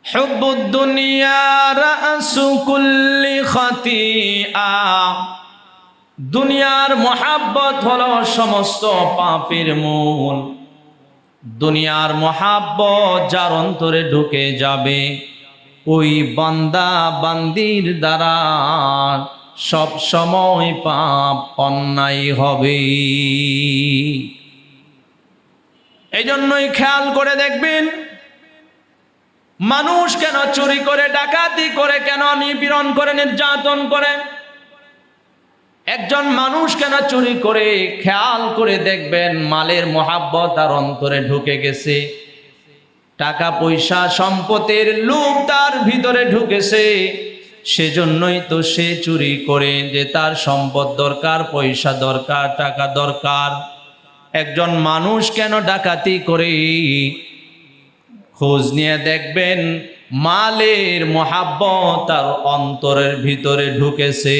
হুব্বুদ দুনিয়া রাসু কুল্লি খাতিয়া, দুনিয়ার মোহাব্বত হলো সমস্ত পাপের মূল। দুনিয়ার মোহাব্বত যার অন্তরে ঢুকে যাবে, ওই বান্দা বান্দির দ্বারা সব সময় পাপ অন্যায় হবে। এই জন্যই খেয়াল করে দেখবেন, মানুষ কেন চুরি করে, ডাকাতি করে, কেন নিপীড়ন করে, নির্যাতন করে। একজন মানুষ কেন চুরি করে, খেয়াল করে দেখবেন মালের মোহাব্বত তার অন্তরে ঢুকে গেছে, টাকা পয়সা সম্পদের লোভ তার ভিতরে ঢুকেছে। সেজন্যই তো সে চুরি করে, যে তার সম্পদ দরকার, পয়সা দরকার, টাকা দরকার। একজন মানুষ কেন ডাকাতি করে, খোঁজ নিয়ে দেখবেন মালের মোহাব্বত তার অন্তরের ভিতরে ঢুকেছে।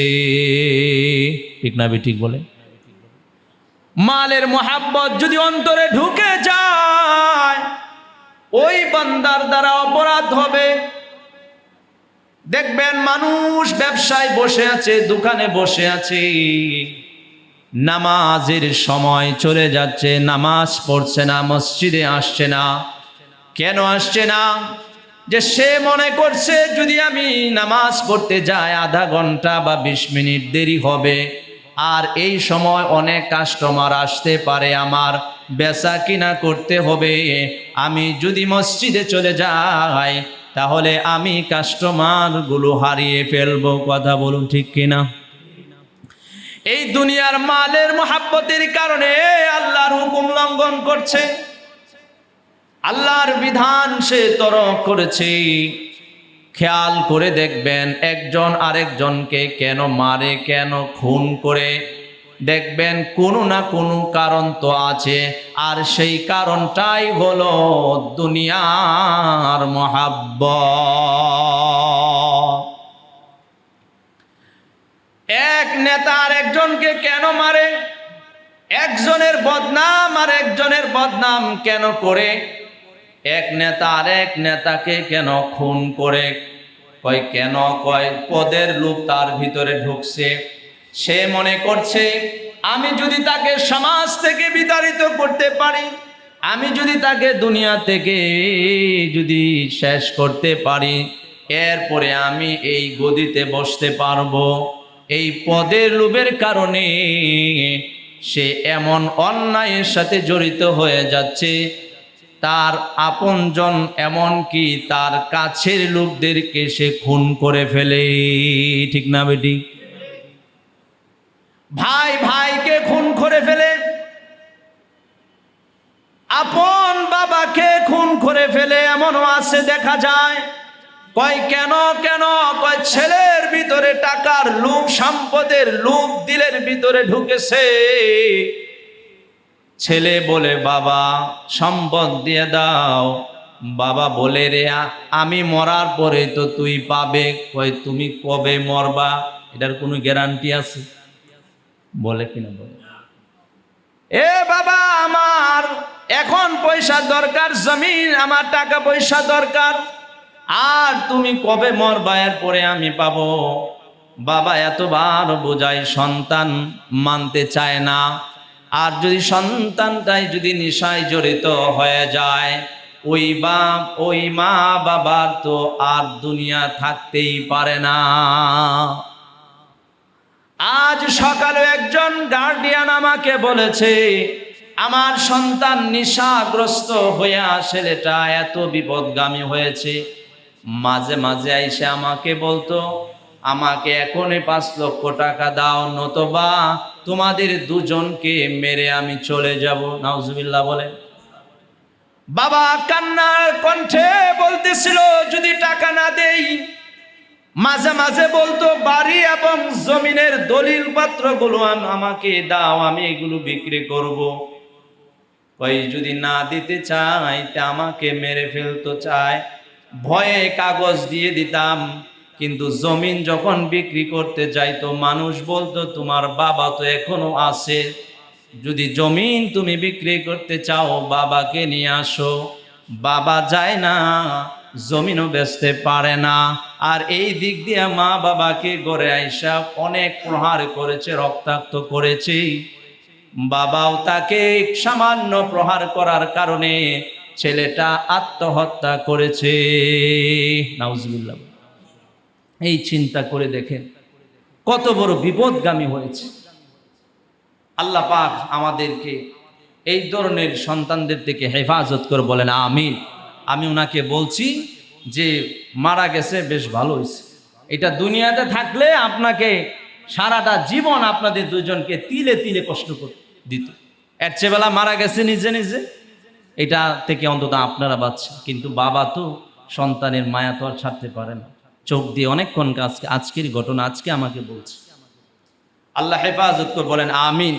ঠিক না ঠিক বলে? মালের মোহাব্বত যদি অন্তরে ঢুকে যায়, ওই বান্দার দ্বারা অপরাধ হবে। দেখবেন মানুষ ব্যবসায় বসে আছে, দোকানে বসে আছে, নামাজের সময় চলে যাচ্ছে, নামাজ পড়ছে না, মসজিদে আসছে না। কেন আসছে না? যে সে মনে করছে যদি আমি নামাজ পড়তে যাই আধা ঘন্টা বা 20 মিনিট দেরি হবে, আর এই সময় অনেক কাস্টমার আসতে পারে, আমার বেচা কিনা করতে হবে। আমি যদি মসজিদে চলে যাই তাহলে আমি কাস্টমারগুলো হারিয়ে ফেলবো। কথা বলুন ঠিক কিনা? এই দুনিয়ার মালের মোহাব্বতের কারণে আল্লাহর হুকুম লঙ্ঘন করছে, আল্লাহর বিধান সে তরক করেছে। খেয়াল করে দেখবেন একজন আরেকজনকে কেন মারে, কেন খুন করে, দেখবেন কোনো না কোনো কারণ তো আছে, আর সেই কারণটাই হলো দুনিয়ার মোহাব্বত। এক নেতা আরেকজনকে কেন মারে, একজনের বদনাম আর একজনের বদনাম কেন করে, এক নেতা আরেক নেতাকে কেন খুন করে, কয় কেন? কয় পদের লোভ তার ভিতরে ঢুকছে। সে মনে করছে আমি যদি তাকে সমাজ থেকে বিতাড়িত করতে পারি, আমি যদি তাকে দুনিয়া থেকে যদি শেষ করতে পারি, এরপরে আমি এই গদিতে বসতে পারবো। এই পদের লোভের কারণে সে এমন অন্যায়ের সাথে জড়িত হয়ে যাচ্ছে, তার আপনজন এমনকি তার কাছের লোকদেরকে সে খুন করে ফেলে। ঠিক না বেটি? ভাই ভাইকে খুন করে ফেলে, আপন বাবাকে খুন করে ফেলে, এমনও আছে দেখা যায়। কয় কেন? কয় ছেলের ভিতরে টাকার লোভ, সম্পদের লোভ দিলের ভিতরে ঢুকেছে। ছেলে বলে বাবা সম্পদ দিয়ে দাও, বাবা বলে রে আমি মরার পরে তো তুই পাবে। কয় তুমি কবে মরবা, এটার কোনো গ্যারান্টি আছে? বলে কিনা? বলে এ বাবা আমার এখন পয়সা দরকার, জমিন আমার টাকা পয়সা দরকার, আর তুমি কবে মরবা এরপরে আমি পাবো। বাবা এতবার বোঝায়, সন্তান মানতে চায় না। আর যদি সন্তানটাই যদি নেশায় জড়িত হয়ে যায়, ওই বাপ ওই মা বাবার তো আর দুনিয়া থাকতেই পারে না। আজ সকালে একজন গার্ডিয়ান আমাকে বলেছে, আমার সন্তান নেশাগ্রস্ত হইয়া ছেলেটা এত বিপদগামী হয়েছে। মাঝে মাঝে আইসে আমাকে বলতো, আমাকে এখনই 5 লক্ষ টাকা দাও, নতবা তোমাদের দুজনকে মেরে আমি চলে যাব। নাউজুবিল্লাহ বলে। বাবা কান্নার কণ্ঠে বলতেছিল যদি টাকা না দেই। মাঝে মাঝে বলতো বাড়ি এবং জমিনের দলিল পত্রগুলো আমাকে দাও, আমি এগুলো বিক্রি করব। কই যদি না দিতে চাই তা আমাকে মেরে ফেলতে চায়। ভয়ে কাগজ দিয়ে দিতাম, কিন্তু জমিন যখন বিক্রি করতে যাইতো মানুষ বলতো তোমার বাবা তো এখনো আছে, যদি জমিন তুমি বিক্রি করতে চাও বাবাকে নিয়ে আসো। বাবা যায় না, জমিনও বেচতে পারে না। আর এই দিক দিয়ে মা বাবাকে গড়ে আইসা অনেক প্রহার করেছে, রক্তাক্ত করেছে। বাবাও তাকে সামান্য প্রহার করার কারণে ছেলেটা আত্মহত্যা করেছে। নাউজুবিল্লাহ। এই চিন্তা করে দেখেন কত বড় বিপদগামী হয়েছে। আল্লাহ পাক আমাদেরকে এই ধরনের সন্তানদের থেকে হেফাজত করে বলেন আমিন। আমি ওনাকে বলছি যে মারা গেছে বেশ ভালো হয়েছে। এটা দুনিয়াতে থাকলে আপনাকে সারাটা জীবন আপনাদের দুজনকে তিলে তিলে কষ্ট করে দিত। এর চেয়ে বেলা মারা গেছে নিজে নিজে, এটা থেকে অন্তত আপনারা বাঁচছেন। কিন্তু বাবা তো সন্তানের মায়া তো আর ছাড়তে পারে না। চোখ দিয়ে অনেকক্ষণ আজকের ঘটনা আজকে আমাকে বলছে। আল্লাহ হেফাজত করে বলেন আমিন।